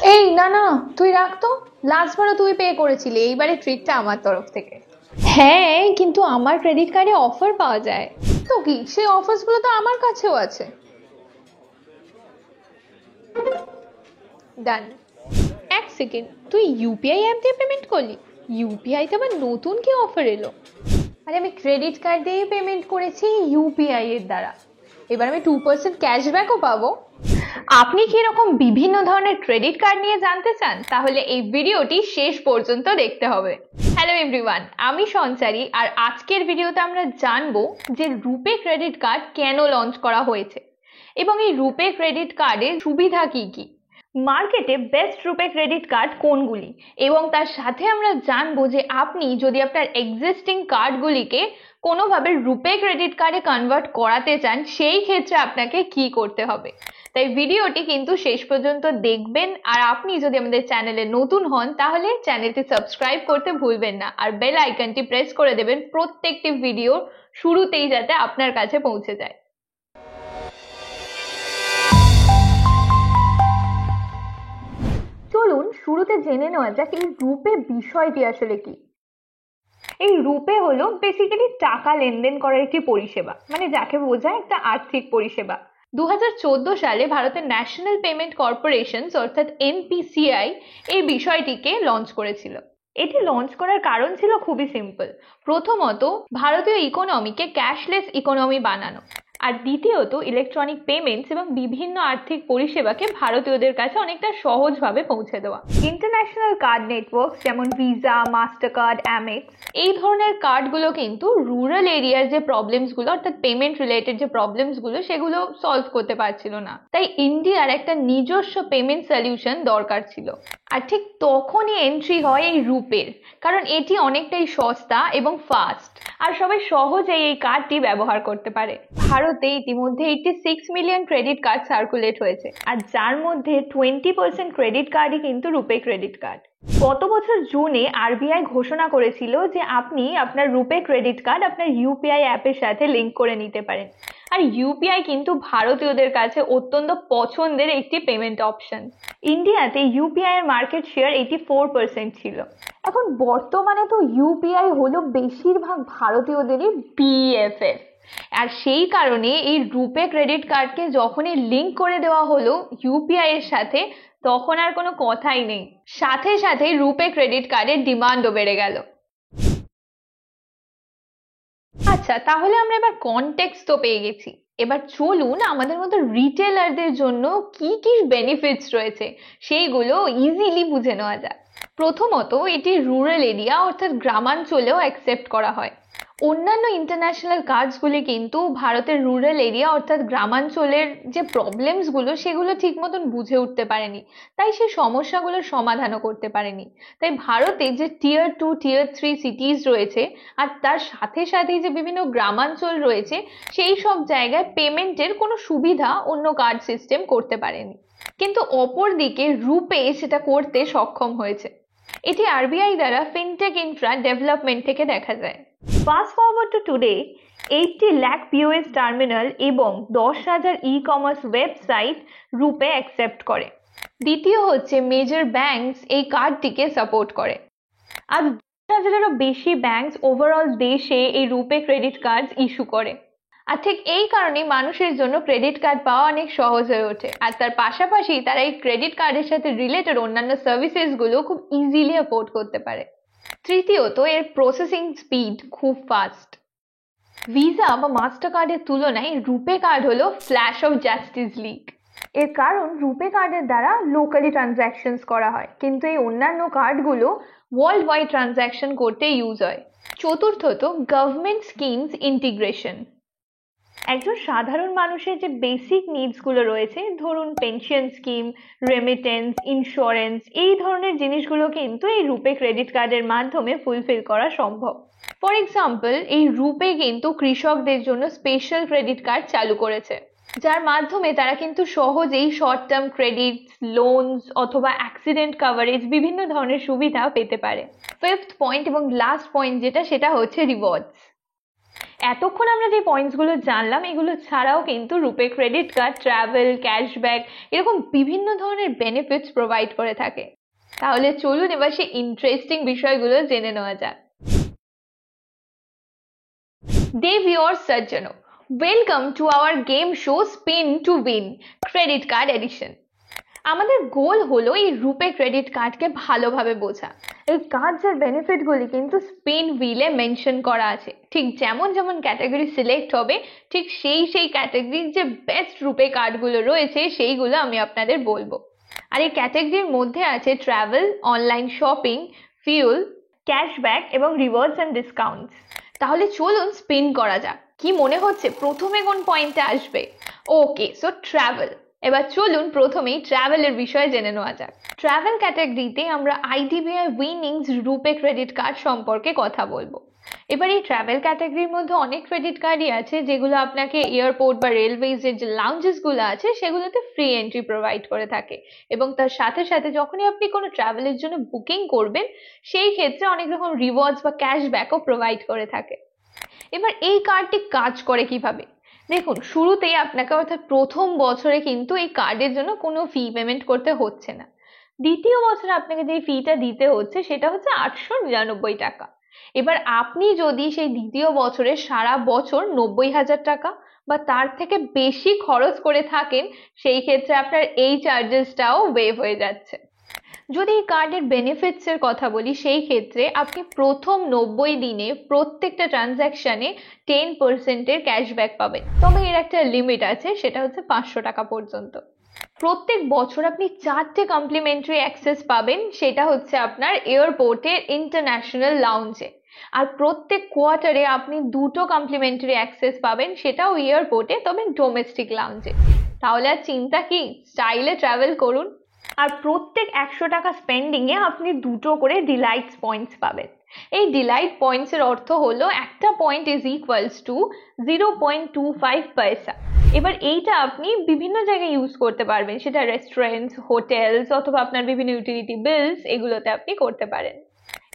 এই না না, তুই রাখ তো। লাস্টবারও তুই পে করেছিলি, এইবারে ট্রিটটা আমার তরফ থেকে। হ্যাঁ, কিন্তু আমার ক্রেডিট কার্ডে অফার পাওয়া যায়। তো কি, সেই অফার্সগুলো তো আমার কাছেও আছে। ডান। এক সেকেন্ড, তুই ইউপিআই অ্যাপ দিয়ে পেমেন্ট করলি? ইউপিআইতে আবার নতুন কি অফার এলো? আরে আমি ক্রেডিট কার্ড দিয়ে পেমেন্ট করেছি ইউপিআই এর দ্বারা। এবার আমি 2% ক্যাশব্যাকও পাবো। আপনি কি এরকম বিভিন্ন ধরনের ক্রেডিট কার্ড নিয়ে জানতে চান? তাহলে এই ভিডিওটি শেষ পর্যন্ত দেখতে হবে। হ্যালো এভরিওয়ান, আমি সঞ্চারী, আর আজকের ভিডিওতে আমরা জানবো যে রুপে ক্রেডিট কার্ড কেন লঞ্চ করা হয়েছে এবং এই রুপে ক্রেডিট কার্ডের সুবিধা কি কি, মার্কেটে বেস্ট রুপে ক্রেডিট কার্ড কোনগুলি, এবং তার সাথে আমরা জানবো যে আপনি যদি আপনার এক্সিস্টিং কার্ডগুলিকে কোনোভাবে রুপে ক্রেডিট কার্ডে কনভার্ট করাতে চান সেই ক্ষেত্রে আপনাকে কি করতে হবে। তাই ভিডিওটি কিন্তু শেষ পর্যন্ত দেখবেন, আর আপনি যদি আমাদের চ্যানেলে নতুন হন তাহলে চ্যানেলটি সাবস্ক্রাইব করতে ভুলবেন না, আর বেল আইকনটি প্রেস করে দেবেন প্রত্যেকটি ভিডিও শুরুতেই যাতে আপনার কাছে পৌঁছে যায়। চলুন শুরুতে জেনে নেওয়া যাক এই রুপে বিষয়টি আসলে কি। এই রুপে হলো বেসিক্যালি টাকা লেনদেন করার একটি পরিষেবা, মানে যাকে বোঝায় একটা আর্থিক পরিষেবা। 2014 সালে ভারতের ন্যাশনাল পেমেন্ট কর্পোরেশন অর্থাৎ এনপিসিআই এই বিষয়টিকে লঞ্চ করেছিল। এটি লঞ্চ করার কারণ ছিল খুবই সিম্পল। প্রথমত, ভারতীয় ইকোনমিকে ক্যাশলেস ইকোনমি বানানো, আর দ্বিতীয়ত ইলেকট্রনিক পেমেন্টস এবং বিভিন্ন আর্থিক পরিষেবাকে ভারতীয়দের কাছে অনেকটা সহজভাবে পৌঁছে দেওয়া। ইন্টারন্যাশনাল কার্ড নেটওয়ার্ক যেমন ভিসা, মাস্টার কার্ড, অ্যামেক্স, এই ধরনের কার্ডগুলো কিন্তু রুরাল এরিয়ার যে প্রবলেমসগুলো অর্থাৎ পেমেন্ট রিলেটেড যে প্রবলেমসগুলো সেগুলো সলভ করতে পারছিল না। তাই ইন্ডিয়ার একটা নিজস্ব পেমেন্ট সলিউশন দরকার ছিল। আর ঠিক তখনই এন্ট্রি হয় এই রুপের, কারণ এটি অনেকটাই সস্তা এবং ফাস্ট, আর সবাই সহজেই এই কার্ডটি ব্যবহার করতে পারে। ভারতে ইতিমধ্যে 86 মিলিয়ন ক্রেডিট কার্ড সার্কুলেট হয়েছে, আর যার মধ্যে 20% ক্রেডিট কার্ডই কিন্তু রুপে ক্রেডিট কার্ড। গত বছর জুনে আরবিআই ঘোষণা করেছিল যে আপনি আপনার রুপে ক্রেডিট কার্ড আপনার ইউপিআই অ্যাপের সাথে লিংক করে নিতে পারেন, আর ইউপিআই কিন্তু ভারতীয়দের কাছে অত্যন্ত পছন্দের একটি পেমেন্ট অপশন। ইন্ডিয়াতে ইউপিআই এর মার্কেট শেয়ার 84% ছিল। এখন বর্তমানে তো ইউপিআই হলো বেশিরভাগ ভারতীয়দেরই বিএফএফ, আর সেই কারণে এই রুপে ক্রেডিট কার্ডকে যখনই লিংক করে দেওয়া হলো ইউপিআই এর সাথে, তখন আর কোনো কথাই নেই, সাথে সাথে রুপে ক্রেডিট কার্ডের ডিমান্ডও বেড়ে গেল। আচ্ছা, তাহলে আমরা এবার কনটেক্সট তো পেয়ে গেছি। এবার চলুন আমাদের মতো রিটেলারদের জন্য কি কি বেনিফিটস রয়েছে সেইগুলো ইজিলি বুঝে নেওয়া যায়। প্রথমত, এটি রুরাল এরিয়া অর্থাৎ গ্রামাঞ্চলেও অ্যাকসেপ্ট করা হয়। অন্যান্য ইন্টারন্যাশনাল কার্ডসগুলি কিন্তু ভারতের রুরাল এরিয়া অর্থাৎ গ্রামাঞ্চলের যে প্রবলেমসগুলো সেগুলো ঠিক মতন বুঝে উঠতে পারেনি, তাই সেই সমস্যাগুলোর সমাধানও করতে পারেনি। তাই ভারতে যে টিয়ার 2, টিয়ার 3 সিটিজ রয়েছে, আর তার সাথে সাথেই যে বিভিন্ন গ্রামাঞ্চল রয়েছে, সেই সব জায়গায় পেমেন্টের কোনো সুবিধা অন্য কার্ড সিস্টেম করতে পারেনি, কিন্তু অপরদিকে রুপে সেটা করতে সক্ষম হয়েছে। এটি আরবিআই দ্বারা ফিনটেক ইনফ্রা ডেভেলপমেন্ট থেকে দেখা যায়। Fast forward to today, 80 lakh POS terminal এবং 10,000 ই-কমার্স ওয়েবসাইট রুপে অ্যাকসেপ্ট করে। দ্বিতীয় হচ্ছে মেজর ব্যাংকস এই কার্ডটিকে সাপোর্ট করে। আজ 10,000-এরও বেশি ব্যাংকস ওভারঅল দেশে এই রুপে ক্রেডিট কার্ড ইস্যু করে। আর ঠিক এই কারণে মানুষের জন্য ক্রেডিট কার্ড পাওয়া অনেক সহজ হয়ে ওঠে, আর তার পাশাপাশি তারা এই ক্রেডিট কার্ডের সাথে রিলেটেড অন্যান্য সার্ভিসেসগুলো খুব ইজিলি অ্যাফোর্ড করতে পারে। তৃতীয়ত, এর প্রসেসিং স্পিড খুব ফাস্ট। ভিসা বা মাস্টার কার্ডের তুলনায় রুপে কার্ড হলো ফ্ল্যাশ অফ জাস্টিস লিগ। এর কারণ রুপে কার্ডের দ্বারা লোকালি ট্রানজ্যাকশনস করা হয়, কিন্তু এই অন্যান্য কার্ডগুলো ওয়ার্ল্ড ওয়াইড ট্রানজ্যাকশন করতে ইউজ হয়। চতুর্থত, গভর্নমেন্ট স্কিমস ইন্টিগ্রেশন। একজন সাধারণ মানুষের যে বেসিক নিডসগুলো রয়েছে, ধরুন পেনশন স্কিম, রেমিটেন্স, ইন্স্যুরেন্স, এই ধরনের জিনিসগুলো কিন্তু এই রুপে ক্রেডিট কার্ডের মাধ্যমে ফুলফিল করা সম্ভব। ফর এক্সাম্পল, এই রুপে কিন্তু কৃষকদের জন্য স্পেশাল ক্রেডিট কার্ড চালু করেছে, যার মাধ্যমে তারা কিন্তু সহজেই শর্ট টার্ম ক্রেডিট, লোনস অথবা অ্যাক্সিডেন্ট কভারেজ বিভিন্ন ধরনের সুবিধা পেতে পারে। ফিফথ পয়েন্ট এবং লাস্ট পয়েন্ট যেটা, সেটা হচ্ছে রিওয়ার্ডস। এতক্ষণ আমরা যে পয়েন্টসগুলো জানলাম এগুলো ছাড়াও কিন্তু রুপে ক্রেডিট কার্ড ট্রাভেল, ক্যাশব্যাক এরকম বিভিন্ন ধরনের বেনিফিটস প্রোভাইড করে থাকে। তাহলে চলুন এবার সেই ইন্টারেস্টিং বিষয়গুলো জেনে নেওয়া যাক। Dear viewers Sajjano, welcome to our game show Spin to Win Credit Card Edition. আমাদের গোল হলো এই রুপে ক্রেডিট কার্ডকে ভালোভাবে বোঝা। এই কার্ডের বেনিফিটগুলি কিন্তু স্পিন হুইলে মেনশন করা আছে। ঠিক যেমন যেমন ক্যাটাগরি সিলেক্ট হবে ঠিক সেই ক্যাটাগরির যে বেস্ট রুপে কার্ডগুলো রয়েছে সেইগুলো আমি আপনাদের বলবো। আর এই ক্যাটাগরির মধ্যে আছে travel, online shopping, fuel, cashback এবং রিওয়ার্ডস অ্যান্ড ডিসকাউন্টস। তাহলে চলুন স্পিন করা যাক। কি মনে হচ্ছে প্রথমে কোন পয়েন্টে আসবে? ওকে, সো ট্রাভেল। এবার চলুন প্রথমেই ট্রাভেলের বিষয়ে জেনে নেওয়া যাক। ট্রাভেল ক্যাটাগরিতে আমরা আইডিবিআই উইনিংস রুপে ক্রেডিট কার্ড সম্পর্কে কথা বলবো। এবার এই ট্রাভেল ক্যাটাগরির মধ্যে অনেক ক্রেডিট কার্ডই আছে যেগুলো আপনাকে এয়ারপোর্ট বা রেলওয়েজের যে লাউঞ্জেসগুলো আছে সেগুলোতে ফ্রি এন্ট্রি প্রোভাইড করে থাকে, এবং তার সাথে সাথে যখনই আপনি কোনো ট্রাভেলের জন্য বুকিং করবেন সেই ক্ষেত্রে অনেক রকম রিওয়ার্ডস বা ক্যাশব্যাকও প্রোভাইড করে থাকে। এবার এই কার্ডটি কাজ করে কিভাবে? দেখুন, শুরুতেই আপনাকে অর্থাৎ প্রথম বছরে কিন্তু এই কার্ডের জন্য কোনো ফি পেমেন্ট করতে হচ্ছে না। দ্বিতীয় বছরে আপনাকে যে ফিটা দিতে হচ্ছে সেটা হচ্ছে 899 টাকা। এবার আপনি যদি সেই দ্বিতীয় বছরে সারা বছর 90,000 টাকা বা তার থেকে বেশি খরচ করে থাকেন সেই ক্ষেত্রে আপনার এই চার্জেসটাও ওয়েভ হয়ে যাচ্ছে। যদি এই কার্ডের বেনিফিটস এর কথা বলি সেই ক্ষেত্রে আপনি প্রথম 90 দিনে প্রত্যেকটা ট্রানজ্যাকশনে 10% এর ক্যাশব্যাক পাবেন, তবে এর একটা লিমিট আছে, সেটা হচ্ছে 500 টাকা পর্যন্ত। প্রত্যেক বছর আপনি 4টে কমপ্লিমেন্টারি অ্যাক্সেস পাবেন, সেটা হচ্ছে আপনার এয়ারপোর্টের ইন্টারন্যাশনাল লাউঞ্জে। আর প্রত্যেক কোয়ার্টারে আপনি 2টো কমপ্লিমেন্টারি অ্যাক্সেস পাবেন, সেটাও এয়ারপোর্টে, তবে ডোমেস্টিক লাউঞ্জে। তাহলে আর চিন্তা কি, স্টাইলে ট্রাভেল করুন। আর প্রত্যেক 100 টাকা স্পেন্ডিং এ আপনি 2টো করে ডিলাইটস পয়েন্টস পাবেন। এই ডিলাইট পয়েন্টস এর অর্থ হলো একটা পয়েন্ট ইজ ইকুয়ালস টু 0.25 পয়সা। এবার এইটা আপনি বিভিন্ন জায়গায় ইউজ করতে পারবেন, সেটা রেস্টুরেন্টস, হোটেলস অথবা আপনার বিভিন্ন ইউটিলিটি বিলস এগুলোতে আপনি করতে পারেন।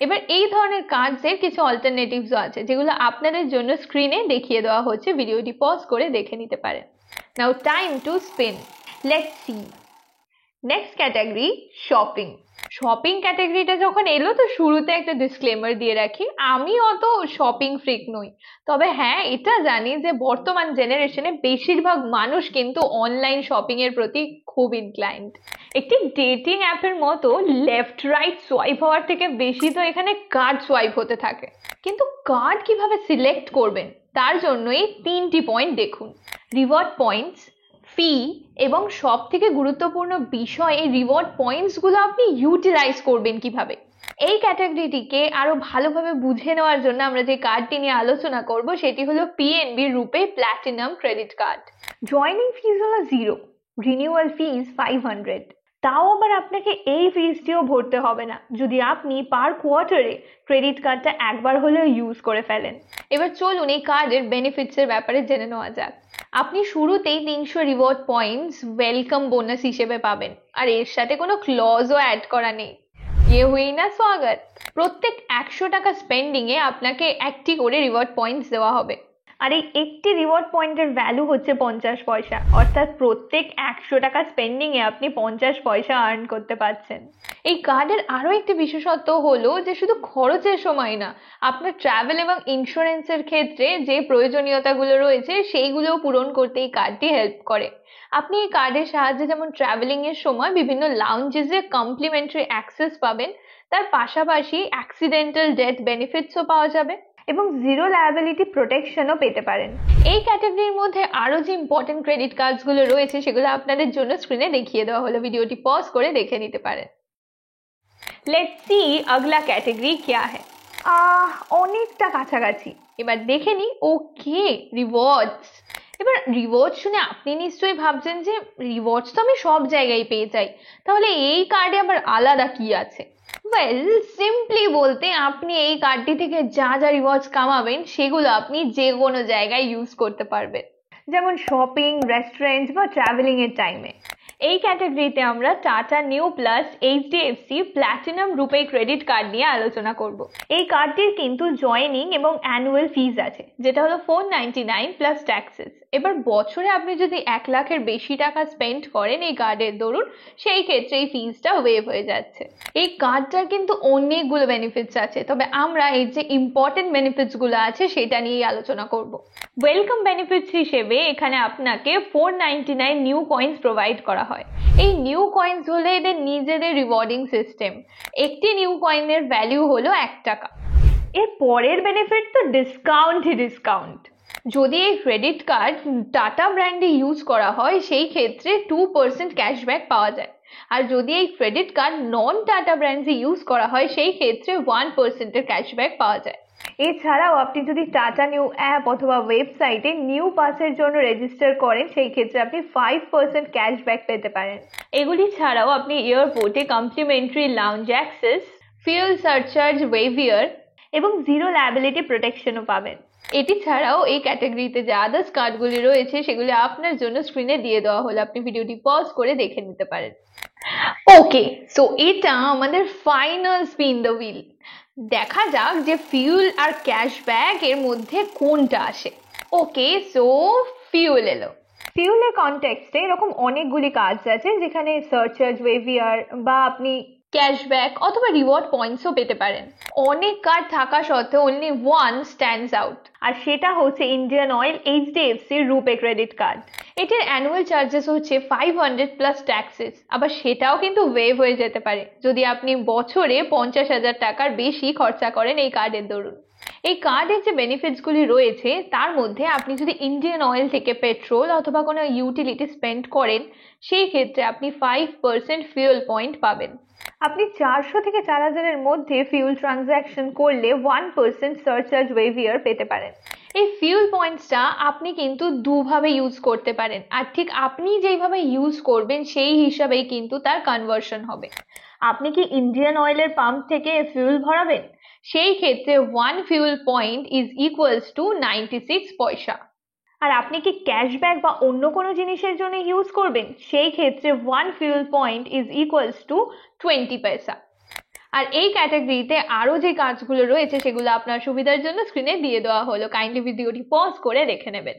এবার এই ধরনের কার্ডসের কিছু অল্টারনেটিভসও আছে যেগুলো আপনাদের জন্য স্ক্রিনে দেখিয়ে দেওয়া হচ্ছে, ভিডিওটি পজ করে দেখে নিতে পারেন। Now time to spin, let's see. Next category shopping. Shopping ক্যাটাগরিটা যখন এলো তো শুরুতে একটা ডিসক্লেমার দিয়ে রাখি, আমি অত শপিং ফ্রিক নই, তবে হ্যাঁ এটা জানি যে বর্তমান জেনারেশনে বেশিরভাগ মানুষ কিন্তু অনলাইন শপিং এর প্রতি খুব ইনক্লাইন্ড। একটি ডেটিং অ্যাপের মতো লেফট রাইট সোয়াইপ হওয়ার থেকে বেশি তো এখানে কার্ড সোয়াইপ হতে থাকে। কিন্তু কার্ড কিভাবে সিলেক্ট করবেন তার জন্য এই 3টি পয়েন্ট দেখুন: রিওয়ার্ড পয়েন্টস, ফি এবং সব থেকে গুরুত্বপূর্ণ বিষয় এই রিওয়ার্ড পয়েন্টসগুলো আপনি ইউটিলাইজ করবেন কিভাবে। এই ক্যাটাগরিটিকে আরো ভালোভাবে বুঝে নেওয়ার জন্য আমরা যে কার্ডটি নিয়ে আলোচনা করব সেটি হলো পিএনবি রুপে প্ল্যাটিনাম ক্রেডিট কার্ড। জয়নিং ফিজ হলো 0, রিনিউয়াল ফিজ 500। তাও আবার আপনাকে এই ফিজটিও ভরতে হবে না যদি আপনি পার কোয়ার্টারে ক্রেডিট কার্ডটা একবার হলেও ইউজ করে ফেলেন। এবার চলুন এই কার্ডের বেনিফিটস এর ব্যাপারে জেনে নেওয়া যাক। আপনি শুরুতেই 300 রিওয়ার্ড পয়েন্টস ওয়েলকাম বোনাস হিসেবে পাবেন, আর এর সাথে কোনো ক্লজও অ্যাড করা নেই। ये हुई না স্বাগত। প্রত্যেক 100 টাকা স্পেন্ডিং এ আপনাকে একটি করে রিওয়ার্ড পয়েন্টস দেওয়া হবে, আর এই একটি রিওয়ার্ড পয়েন্টের ভ্যালু হচ্ছে 50 পয়সা, অর্থাৎ প্রত্যেক 100 টাকা স্পেন্ডিং এ আপনি 50 পয়সা আর্ন করতে পারছেন। এই কার্ডের আরো একটি বিশেষত্ব হলো যে শুধু খরচের সময় না, আপনার ট্রাভেল এবং ইন্স্যুরেন্সের ক্ষেত্রে যে প্রয়োজনীয়তাগুলো রয়েছে সেইগুলোও পূরণ করতে এই কার্ডটি হেল্প করে। আপনি এই কার্ডের সাহায্যে যেমন ট্রাভেলিং এর সময় বিভিন্ন লাউঞ্জেসে কমপ্লিমেন্টারি অ্যাক্সেস পাবেন, তার পাশাপাশি অ্যাক্সিডেন্টাল ডেথ বেনিফিটসও পাওয়া যাবে এবং জিরো লায়াবিলিটি প্রোটেকশনও পেতে পারেন। এই ক্যাটাগরির মধ্যে আরো যে ইম্পর্টেন্ট ক্রেডিট কার্ডসগুলো রয়েছে সেগুলো আপনাদের জন্য স্ক্রিনে দেখিয়ে দেওয়া হলো, ভিডিওটি পজ করে দেখে নিতে পারেন। লেটস সি আগলা ক্যাটাগরি क्या है। অনেকটা কাছাকাছি, এবার দেখে নি। ওকে, রিওয়ার্ডস। এবার রিওয়ার্ডস শুনে আপনি নিশ্চয়ই ভাবছেন যে রিওয়ার্ডস তো আমি সব জায়গায় পেয়ে যাই, তাহলে এই কার্ডে আবার আলাদা কি আছে? ওয়েল, সিম্পলি বলতে আপনি এই কার্ডটি থেকে যা যা রিওয়ার্ডস কামাবেন সেগুলো আপনি যে কোনো জায়গায় ইউজ করতে পারবেন, যেমন শপিং, রেস্টুরেন্ট বা ট্রাভেলিং এর টাইমে। এই ক্যাটাগরিতে আমরা Tata Neu plus HDFC platinum RuPay credit card নিয়ে আলোচনা করব। এই কার্ডটির কিন্তু জয়েনিং এবং অ্যানুয়াল ফিজ আছে, যেটা হলো 499 প্লাস ট্যাক্সেস। এবার বছরে আপনি যদি 1 লাখের বেশি টাকা স্পেন্ড করেন এই কার্ডের দরুন, সেই ক্ষেত্রে এই ফিজটা ওয়েভ হয়ে যাচ্ছে। এই কার্ডটার কিন্তু অনেকগুলো বেনিফিটস আছে, তবে আমরা এর যে ইম্পর্টেন্ট বেনিফিটস গুলো আছে সেটা নিয়েই আলোচনা করব। ওয়েলকাম বেনিফিটস হিসেবে এখানে আপনাকে 499 নিউ কয়েন্স প্রোভাইড করা হয়। এই নিউ কয়েন্স হলো এদের নিজেদের রিওয়ার্ডিং সিস্টেম। একটি নিউ কয়েনের ভ্যালু হলো 1 টাকা। এর পরের বেনিফিট তো ডিসকাউন্ট। যদি এই ক্রেডিট কার্ড টাটা ব্র্যান্ডে ইউজ করা হয় সেই ক্ষেত্রে 2% ক্যাশব্যাক পাওয়া যায়। আর যদি এই ক্রেডিট কার্ড নন টাটা ব্র্যান্ডে ইউজ করা হয় সেই ক্ষেত্রে 1% এর ক্যাশব্যাক পাওয়া যায়। এছাড়াও আপনি যদি টাটা নিউ অ্যাপ অথবা ওয়েবসাইটে নিউ পাসের জন্য রেজিস্টার করেন সেই ক্ষেত্রে আপনি 5% ক্যাশব্যাক পেতে পারেন। এগুলি ছাড়াও আপনি এয়ারপোর্টে complimentary lounge access, fuel surcharge waiver এবং জিরো লায়াবিলিটি প্রোটেকশনও পাবেন। এটি ছাড়াও এই ক্যাটাগরিতে যে আদার্স কার্ডগুলি রয়েছে সেগুলি আপনার জন্য স্ক্রিনে দিয়ে দেওয়া হলো, আপনি ভিডিওটি পজ করে দেখে নিতে পারেন। ওকে, সো এটা আমাদের ফাইনাল স্পিন দ্য হুইল। দেখা যাক যে ফিউল আর ক্যাশব্যাক এর মধ্যে কোনটা আসে। ওকে, সো ফিউল এলো। ফিউলের কনটেক্সটে এরকম অনেকগুলি কার্ডস আছে যেখানে সারচার্জ ওয়েভিয়ার বা আপনি ক্যাশব্যাক অথবা রিওয়ার্ড পয়েন্টসও পেতে পারেন। অনেক কার্ড থাকা সত্ত্বেও অনলি ওয়ান স্ট্যান্ডস আউট, আর সেটা হচ্ছে ইন্ডিয়ান অয়েল এইচডিএফসি রুপে ক্রেডিট কার্ড। এটির অ্যানুয়াল চার্জেস হচ্ছে 500 প্লাস ট্যাক্সেস, আবার সেটাও কিন্তু ওয়েভ হয়ে যেতে পারে যদি আপনি বছরে 50,000 টাকার বেশি খরচা করেন এই কার্ডের দরুন। এই কার্ডের যে বেনিফিটসগুলি রয়েছে তার মধ্যে আপনি যদি ইন্ডিয়ান অয়েল থেকে পেট্রোল অথবা কোনো ইউটিলিটি স্পেন্ড করেন সেই ক্ষেত্রে আপনি 5% ফিউল পয়েন্ট পাবেন। আপনি 400 থেকে 4000 এর মধ্যে ফিউল ট্রানজ্যাকশন করলে 1% সারচার্জ ওয়েভিয়ার পেতে পারেন। এই ফিউল পয়েন্টসটা আপনি কিন্তু দুভাবে ইউজ করতে পারেন, আর ঠিক আপনি যেইভাবে ইউজ করবেন সেই হিসাবেই কিন্তু তার কনভার্সন হবে। আপনি কি ইন্ডিয়ান অয়েলের পাম্প থেকে ফিউল ভরাবেন, সেই ক্ষেত্রে 1 fuel point is equals to 96 পয়সা। আর আপনি কি ক্যাশব্যাক বা অন্য কোনো জিনিসের জন্য ইউজ করবেন সেই ক্ষেত্রে 1 fuel point is equals to 20 পয়সা। আর এই ক্যাটাগরিতে আরো যে কাজগুলো রয়েছে সেগুলো আপনার সুবিধার জন্য স্ক্রিনে দিয়ে দেওয়া হলো, কাইন্ডলি ভিডিওটি পজ করে দেখে নেবেন।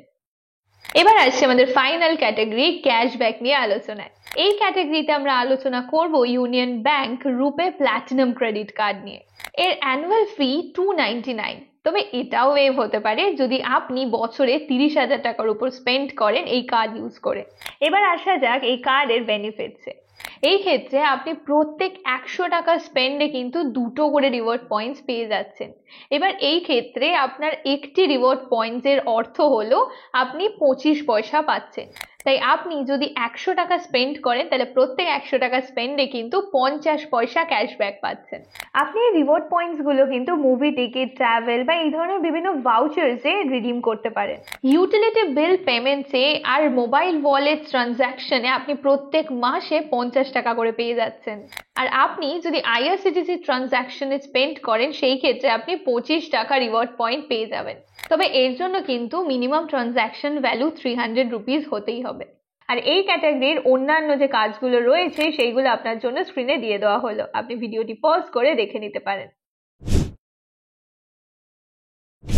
এবার আসছে আমাদের ফাইনাল ক্যাটাগরি ক্যাশব্যাক নিয়ে আলোচনায়। এই ক্যাটাগরিতে আমরা আলোচনা করব ইউনিয়ন ব্যাংক রুপে প্ল্যাটিনাম ক্রেডিট কার্ড নিয়ে। এর অ্যানুয়াল ফি 299, তবে এটাও ওয়েভ হতে পারে যদি আপনি বছরে 30,000 টাকার উপর স্পেন্ড করেন এই কার্ড ইউজ করে। এবার আসা যাক এই কার্ডের বেনিফিটসে। এই ক্ষেত্রে আপনি প্রত্যেক 100 টাকা স্পেন্ডে কিন্তু 2টো করে রিওয়ার্ড পয়েন্টস পেয়ে যাচ্ছেন। এবার এই ক্ষেত্রে আপনার একটি রিওয়ার্ড পয়েন্টস এর অর্থ হলো আপনি 25 পয়সা পাচ্ছেন। তাই আপনি যদি 100 টাকা স্পেন্ড করেন তাহলে প্রত্যেক 100 টাকা স্পেন্ডে কিন্তু 50 পয়সা ক্যাশব্যাক পাচ্ছেন। আপনি এই রিওয়ার্ড পয়েন্টস গুলো কিন্তু মুভি টিকিট, ট্রাভেল বা এই ধরনের বিভিন্ন ভাউচার্সে রিডিম করতে পারেন। ইউটিলিটি বিল পেমেন্টসে আর মোবাইল ওয়ালেট ট্রানজ্যাকশনে আপনি প্রত্যেক মাসে 50 টাকা করে পেয়ে যাচ্ছেন। আর আপনি যদি আইআরসিটিসি ট্রানজ্যাকশনে স্পেন্ড করেন সেই ক্ষেত্রে আপনি 25 টাকা রিওয়ার্ড পয়েন্ট পেয়ে যাবেন। তবে এর জন্য কিন্তু মিনিমাম ট্রানজ্যাকশন ভ্যালু 300 রুপিস হতেই হবে। আর এই ক্যাটাগরির অন্যান্য যে কাজগুলো রয়েছে সেইগুলো আপনার জন্য স্ক্রিনে দিয়ে দেওয়া হলো, আপনি ভিডিওটি পজ করে দেখে নিতে পারেন।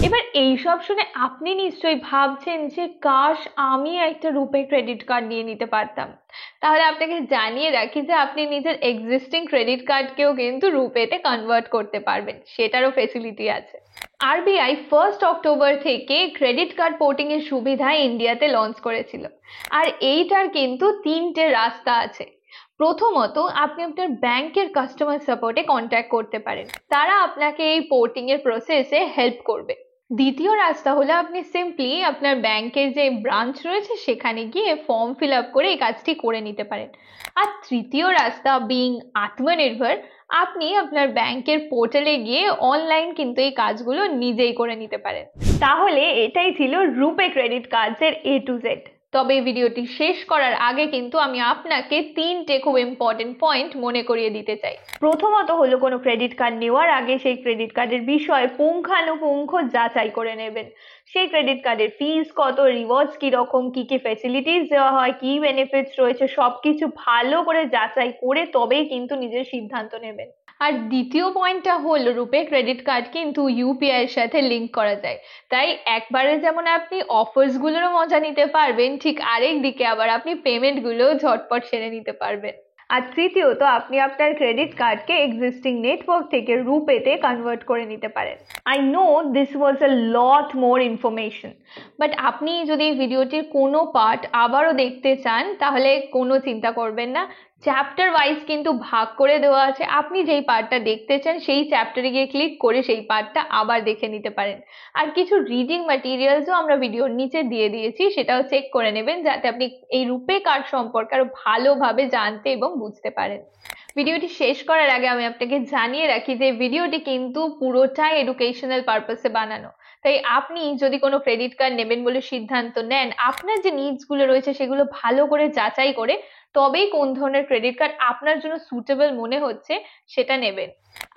এবার এইসব শুনে আপনি নিশ্চয়ই ভাবছেন যে কাশ আমি একটা রুপে ক্রেডিট কার্ড নিয়ে নিতে পারতাম। তাহলে আপনাকে জানিয়ে রাখি যে আপনি নিজের এক্সিস্টিং ক্রেডিট কার্ডকেও কিন্তু রুপেতে কনভার্ট করতে পারবেন, সেটারও ফেসিলিটি আছে। আরবিআই 1 অক্টোবর থেকে ক্রেডিট কার্ড পোর্টিং এর সুবিধা ইন্ডিয়াতে লঞ্চ করেছিল। আর এইটার কিন্তু 3টে রাস্তা আছে। প্রথমত, আপনি আপনার ব্যাংকের কাস্টমার সাপোর্টে কন্ট্যাক্ট করতে পারেন, তারা আপনাকে এই পোর্টিং এর প্রসেসে হেল্প করবে। দ্বিতীয় রাস্তা হলো আপনি সিম্পলি আপনার ব্যাংকের যে ব্রাঞ্চ রয়েছে সেখানে গিয়ে ফর্ম ফিল আপ করে এই কাজটি করে নিতে পারেন। আর তৃতীয় রাস্তা বিং আত্মনির্ভর, আপনি আপনার ব্যাংকের পোর্টালে গিয়ে অনলাইন কিন্তু এই কাজগুলো নিজেই করে নিতে পারেন। তাহলে এটাই ছিল রুপে ক্রেডিট কার্ডস এর A to Z। তবে ভিডিওটি শেষ করার আগে কিন্তু আমি আপনাকে 3টে খুব ইম্পর্টেন্ট পয়েন্ট মনে করিয়ে দিতে চাই। প্রথমত হলো, কোনো ক্রেডিট কার্ড নেওয়ার আগে সেই ক্রেডিট কার্ডের বিষয়ে পুঙ্খানুপুঙ্খ যাচাই করে নেবেন। সেই ক্রেডিট কার্ডের ফিস কত, রিওয়ার্ডস কিরকম, কি কি ফ্যাসিলিটিস দেওয়া হয়, কি বেনিফিটস রয়েছে, সবকিছু ভালো করে যাচাই করে তবেই কিন্তু নিজের সিদ্ধান্ত নেবেন। আর দ্বিতীয় পয়েন্টটা হলো, রূপে ক্রেডিট কার্ড কিন্তু ইউপিআই এর সাথে লিংক করা যায়, তাই একবারে যেমন আপনি অফার্স গুলোরও মজা নিতে পারবেন, ঠিক আরেক দিকে আবার আপনি পেমেন্ট গুলো ঝটপট সেরে নিতে পারবেন। আর তৃতীয়ত, আপনি আপনার ক্রেডিট কার্ডকে এক্সিস্টিং নেটওয়ার্ক থেকে রুপেতে কনভার্ট করে নিতে পারেন। I know this was a lot more information, but আপনি যদি ভিডিওটির কোনো পার্ট আবারও দেখতে চান তাহলে কোনো চিন্তা করবেন না, চ্যাপ্টার ওয়াইজ কিন্তু ভাগ করে দেওয়া আছে। আপনি যেই পার্টটা দেখতে চান সেই চ্যাপ্টারে গিয়ে ক্লিক করে সেই পার্টটা আবার দেখে নিতে পারেন। আর কিছু রিডিং ম্যাটেরিয়ালসও আমরা ভিডিওর নিচে দিয়ে দিয়েছি, সেটাও চেক করে নেবেন যাতে আপনি এই রূপে কার্ড সম্পর্কে আরো ভালোভাবে জানতে এবং বুঝতে পারেন। ভিডিওটি শেষ করার আগে আমি আপনাকে জানিয়ে রাখি যে ভিডিওটি কিন্তু পুরোটাই এডুকেশনাল পারপাসে বানানো, তাই আপনি যদি কোনো ক্রেডিট কার্ড নেবেন বলে সিদ্ধান্ত নেন, আপনার যে নিডস গুলো রয়েছে সেগুলো ভালো করে যাচাই করে তবেই কোন ধরনের ক্রেডিট কার্ড আপনার জন্য সুটেবল মনে হচ্ছে সেটা নেবেন।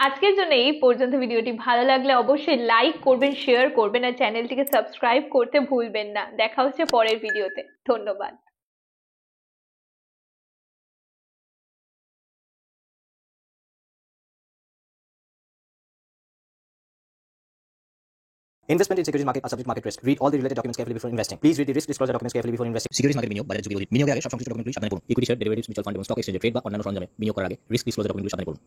আজকের জন্য এই পর্যন্ত। ভিডিওটি ভালো লাগলে অবশ্যই লাইক করবেন, শেয়ার করবেন আর চ্যানেলটিকে সাবস্ক্রাইব করতে ভুলবেন না। দেখা হচ্ছে পরের ভিডিওতে। ধন্যবাদ। Investment in securities market are subject to market risk. Read all the related documents carefully before investing. Please read the risk disclosure documents carefully before investing. Securities market বিনিয়োগ বাজারে ঝুঁকি অধিক। বিনিয়োগের আগে সব সংশ্লিষ্ট ডকুমেন্টগুলি সাবধানে পড়ুন। Equity share, derivatives, mutual fund এবং স্টক এক্সচেঞ্জের ট্রেড বা অন্যান্য সরঞ্জামে বিনিয়োগ করার আগে রিস্ক ডিসক্লোজার ডকুমেন্টগুলি সাবধানে পড়ুন।